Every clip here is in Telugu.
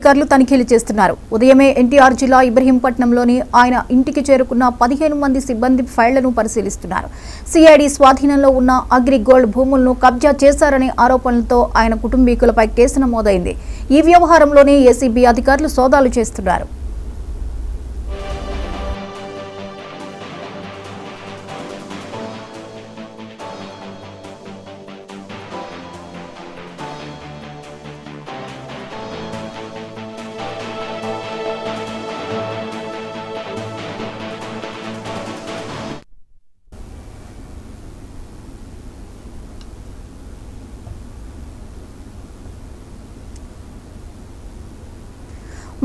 అధికారులు తనిఖీలు చేస్తున్నారు. ఉదయమే ఎన్టీఆర్ జిల్లా ఇబ్రహీంపట్నంలోని ఆయన ఇంటికి చేరుకున్న 15 మంది సిబ్బంది ఫైళ్లను పరిశీలిస్తున్నారు. సిఐడి స్వాధీనంలో ఉన్న అగ్రిగోల్డ్ భూములను కబ్జా చేశారనే ఆరోపణలతో ఆయన కుటుంబీకులపై కేసు నమోదైంది. ఈ వ్యవహారంలోనే ఏసీబీ అధికారులు సోదాలు చేస్తున్నారు.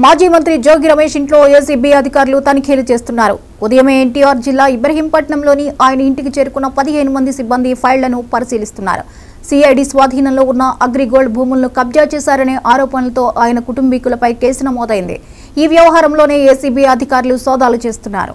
మాజీ మంత్రి జోగి రమేష్ ఇంట్లో ఏసీబీ అధికారులు తనిఖీలు చేస్తున్నారు. ఉదయమే ఎన్టీఆర్ జిల్లా ఇబ్రహీంపట్నంలోని ఆయన ఇంటికి చేరుకున్న 15 మంది సిబ్బంది ఫైళ్లను పరిశీలిస్తున్నారు. సిఐడి స్వాధీనంలో ఉన్న అగ్రిగోల్డ్ భూములను కబ్జా చేశారనే ఆరోపణలతో ఆయన కుటుంబీకులపై కేసు నమోదైంది. ఈ వ్యవహారంలోనే ఏసీబీ అధికారులు సోదాలు చేస్తున్నారు.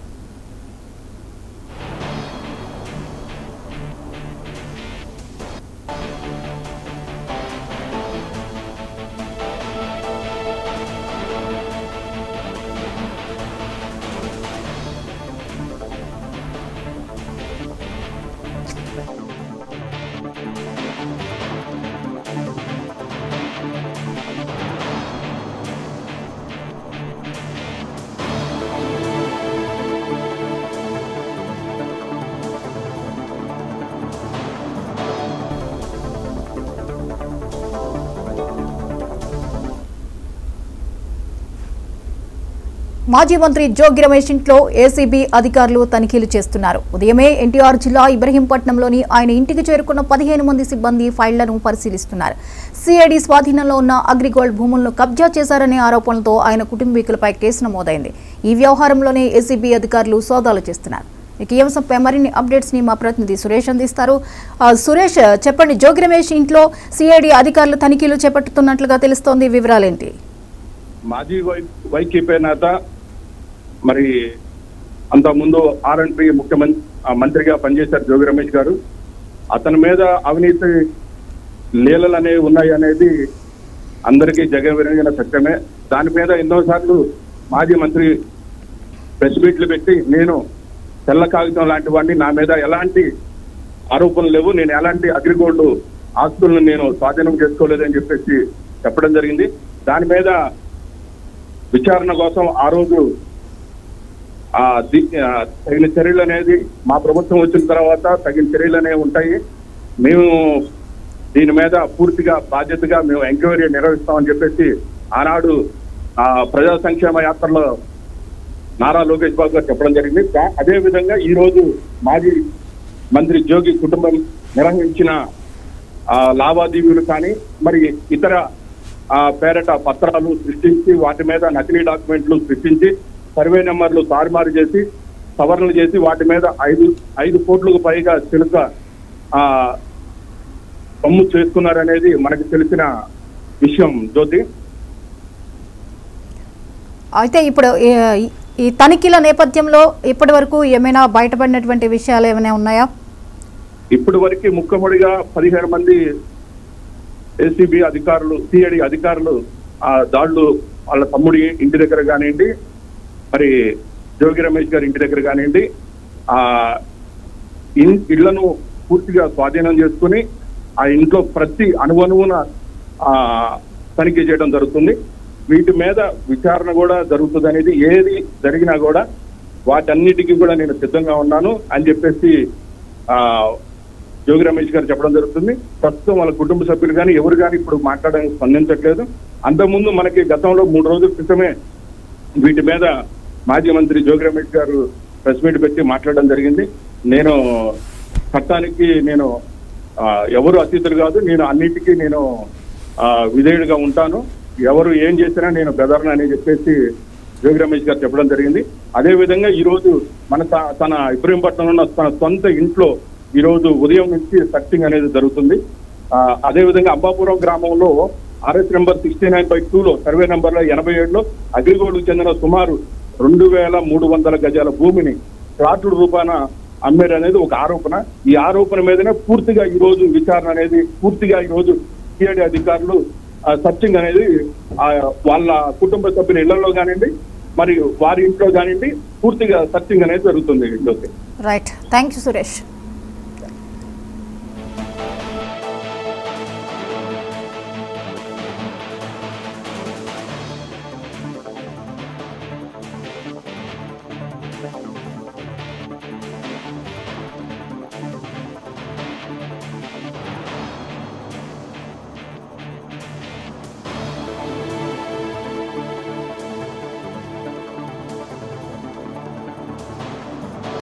మాజీ మంత్రి జోగి రమేష్ ఇంట్లో ఏసీబీ అధికారులు తనిఖీలు చేస్తున్నారు. ఉదయమే ఎన్టీఆర్ జిల్లా ఇబ్రహీంపట్నంలోని ఆయన ఇంటికి చేరుకున్న 15 మంది సిబ్బంది ఫైళ్లను పరిశీలిస్తున్నారు. సిఐడి స్వాధీనంలో ఉన్న అగ్రిగోల్డ్ భూములను కబ్జా చేశారనే ఆరోపణలతో ఆయన కుటుంబీకులపై కేసు నమోదైంది. ఈ వ్యవహారంలోనే ఏసీబీ అధికారులు సోదాలు చేస్తున్నారు. ఈ అంశంపై మరిన్ని అప్డేట్స్ ని మా ప్రతినిధి సురేష్ అందిస్తారు. సురేష్, చెప్పండి, జోగి రమేష్ ఇంట్లో సిఐడి అధికారులు తనిఖీలు చేపట్టుతున్నట్లుగా తెలుస్తోంది, వివరాలేంటి? మాజీ వైసీపీ నేత, మరి అంతకుముందు ఆర్ఎండ్బి మంత్రిగా పనిచేశారు జోగి రమేష్ గారు. అతని మీద అవినీతి లీలలు అనేవి ఉన్నాయి అనేది అందరికీ జగమెరిగిన సత్యమే. దాని మీద ఎన్నోసార్లు మాజీ మంత్రి ప్రెస్ మీట్లు పెట్టి నేను తెల్ల కాగితం లాంటి వాడిని, నా మీద ఎలాంటి ఆరోపణలు లేవు, నేను ఎలాంటి అగ్రిగోల్డ్ ఆస్తులను నేను స్వాధీనం చేసుకోలేదని చెప్పేసి చెప్పడం జరిగింది. దాని మీద విచారణ కోసం ఆ రోజు తగిన చర్యలు అనేది మా ప్రభుత్వం వచ్చిన తర్వాత తగిన చర్యలు అనేవి ఉంటాయి, మేము దీని మీద పూర్తిగా బాధ్యతగా మేము ఎంక్వైరీ నిర్వహిస్తామని చెప్పేసి ఆనాడు ప్రజా సంక్షేమ యాత్రలో నారా లోకేష్ బాబు గారు చెప్పడం జరిగింది. అదేవిధంగా ఈ రోజు మాజీ మంత్రి జోగి కుటుంబం నిర్వహించిన లావాదేవీలు కానీ మరి ఇతర పేరట పత్రాలు సృష్టించి వాటి మీద నకిలీ డాక్యుమెంట్లు సృష్టించి సర్వే నెంబర్లు తారుమారు చేసి సవరణలు చేసి వాటి మీద 5 కోట్లకు పైగా చిలుక సొమ్ము చేసుకున్నారనేది మనకు తెలిసిన విషయం జ్యోతి. అయితే ఇప్పుడు ఈ తనిఖీల నేపథ్యంలో ఇప్పటి వరకు ఏమైనా బయటపడినటువంటి విషయాలు ఏమైనా ఉన్నాయా? ఇప్పటి వరకు ముక్కముడిగా 15 మంది ఏసీబీ అధికారులు, సిఐడి అధికారులు దాడులు వాళ్ళ తమ్ముడి ఇంటి దగ్గర కానివ్వండి, మరి జోగి రమేష్ గారి ఇంటి దగ్గర కానివ్వండి, ఇళ్లను పూర్తిగా స్వాధీనం చేసుకుని ఆ ఇంట్లో ప్రతి అణువణువున తనిఖీ చేయడం జరుగుతుంది. వీటి మీద విచారణ కూడా జరుగుతుంది అనేది, ఏది జరిగినా కూడా వాటన్నిటికీ కూడా నేను సిద్ధంగా ఉన్నాను అని చెప్పేసి జోగి రమేష్ గారు చెప్పడం జరుగుతుంది. ప్రస్తుతం వాళ్ళ కుటుంబ సభ్యులు కానీ ఎవరు కానీ ఇప్పుడు మాట్లాడడానికి స్పందించట్లేదు. అంతకుముందు మనకి గతంలో 3 రోజుల క్రితమే వీటి మీద మాజీ మంత్రి జోగి రమేష్ గారు ప్రెస్ మీట్ పెట్టి మాట్లాడడం జరిగింది. నేను చట్టానికి నేను ఎవరు అతీతులు కాదు, నేను అన్నిటికీ నేను విధేయుడిగా ఉంటాను, ఎవరు ఏం చేసినా నేను బెదరను అని చెప్పేసి జోగి రమేష్ గారు చెప్పడం జరిగింది. అదేవిధంగా ఈ రోజు తన ఇబ్రహీంపట్నంలో ఉన్న తన సొంత ఇంట్లో ఈ రోజు ఉదయం నుంచి సర్చింగ్ అనేది జరుగుతుంది. అదేవిధంగా అంబాపురం గ్రామంలో RS నెంబర్ 69/2లో సర్వే నెంబర్లో 87లో అగ్రిగోల్డ్కు చెందిన సుమారు 2300 గజాల భూమిని ఫ్లాట్ల రూపాన అమ్మేరు అనేది ఒక ఆరోపణ. ఈ ఆరోపణ మీదనే పూర్తిగా ఈ రోజు విచారణ అనేది పూర్తిగా ఈ రోజు సిఐడి అధికారులు సర్చింగ్ అనేది వాళ్ళ కుటుంబ సభ్యుల ఇళ్లలో కానివ్వండి మరియు వారి ఇంట్లో కానివ్వండి పూర్తిగా సర్చింగ్ అనేది జరుగుతుంది. Right, thank you Suresh.